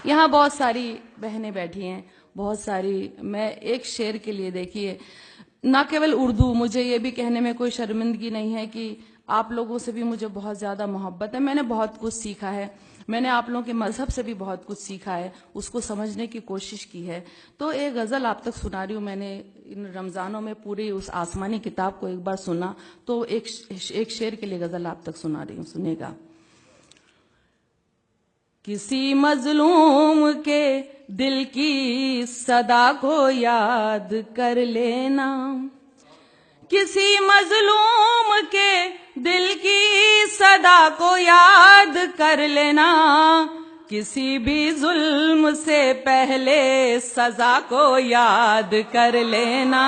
یہاں بہت ساری بہنیں بیٹھی ہیں، بہت ساری. میں ایک شعر کے لیے دیکھیے، نہ کیول اردو، مجھے یہ بھی کہنے میں کوئی شرمندگی نہیں ہے کہ آپ لوگوں سے بھی مجھے بہت زیادہ محبت ہے. میں نے بہت کچھ سیکھا ہے، میں نے آپ لوگوں کے مذہب سے بھی بہت کچھ سیکھا ہے، اس کو سمجھنے کی کوشش کی ہے. تو ایک غزل آپ تک سنا رہی ہوں. میں نے ان رمضانوں میں پوری اس آسمانی کتاب کو ایک بار سنا، تو ایک شعر کے لیے غزل آپ تک سنا رہی ہوں، سنیے گا. کسی مظلوم کے دل کی صدا کو یاد کر لینا، کسی مظلوم کے دل کی صدا کو یاد کر لینا، کسی بھی ظلم سے پہلے سزا کو یاد کر لینا،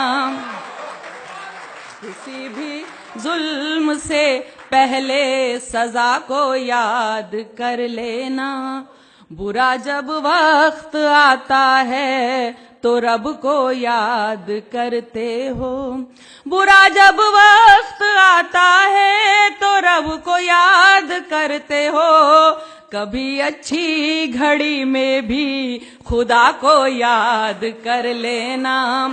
کسی بھی ظلم سے پہلے سزا کو یاد کر لینا. برا جب وقت آتا ہے تو رب کو یاد کرتے ہو، برا جب وقت آتا ہے تو رب کو یاد کرتے ہو، کبھی اچھی گھڑی میں بھی خدا کو یاد کر لینا،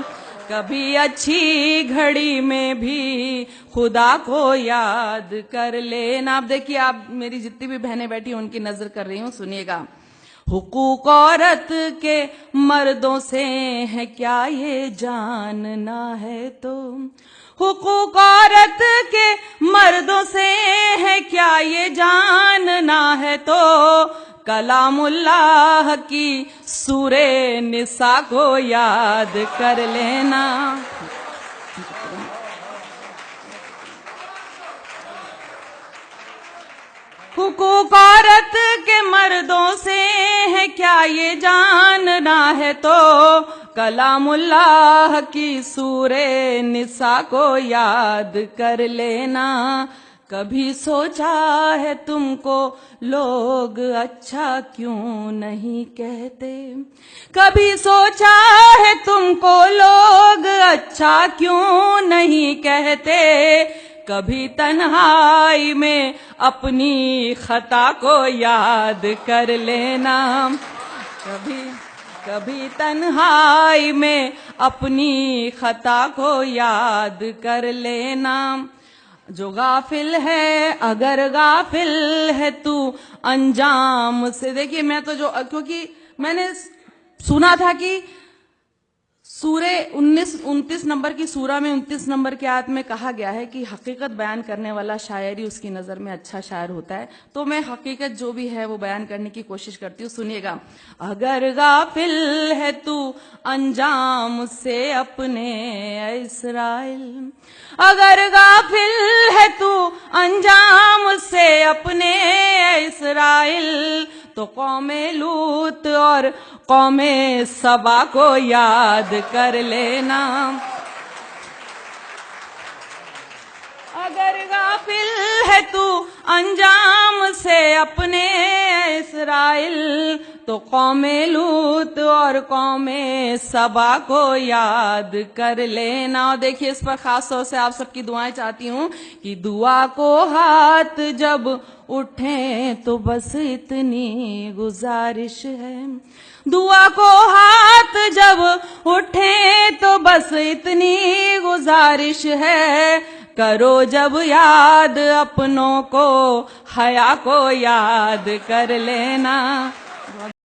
کبھی اچھی گھڑی میں بھی خدا کو یاد کر لینا. اب دیکھیے، آپ میری جتنی بھی بہنیں بیٹھی ہیں ان کی نظر کر رہی ہوں، سنیے گا. حقوق عورت کے مردوں سے ہے کیا یہ جاننا ہے تو، حقوق عورت کے مردوں سے ہے کیا یہ جاننا ہے تو، کلام اللہ کی سورہ نساء کو یاد کر لینا. حقوق عورت کے مردوں سے ہے کیا یہ جاننا ہے تو، کلام اللہ کی سورہ نساء کو یاد کر لینا. کبھی سوچا ہے تم کو لوگ اچھا کیوں نہیں کہتے، کبھی سوچا ہے تم کو لوگ اچھا کیوں نہیں کہتے، کبھی تنہائی میں اپنی خطا کو یاد کر لینا، کبھی تنہائی میں اپنی خطا کو یاد کر لینا. جو غافل ہے اگر غافل ہے تو انجام سے. دیکھیے، میں تو کیونکہ میں نے سنا تھا کہ سورہ 29 نمبر کی سورہ میں 29 نمبر کی آیت میں کہا گیا ہے کہ حقیقت بیان کرنے والا شاعر ہی اس کی نظر میں اچھا شاعر ہوتا ہے. تو میں حقیقت جو بھی ہے وہ بیان کرنے کی کوشش کرتی ہوں. سنیے گا. اگر غافل ہے تو انجام سے اپنے اے اسرائیل، اگر غافل ہے تو انجام سے اپنے اے اسرائیل، تو قوم لوط اور قوم سبا کو یاد کر لینا. اگر غافل ہے تو انجام سے اپنے اسرائیل، تو قوم لوط اور قوم سبا کو یاد کر لینا. اور دیکھیے، اس پر خاص طور سے آپ سب کی دعائیں چاہتی ہوں کہ دعا کو ہاتھ جب اٹھیں تو بس اتنی گزارش ہے، دعا کو ہاتھ جب اٹھیں تو بس اتنی گزارش ہے، کرو جب یاد اپنوں کو حیا کو یاد کر لینا،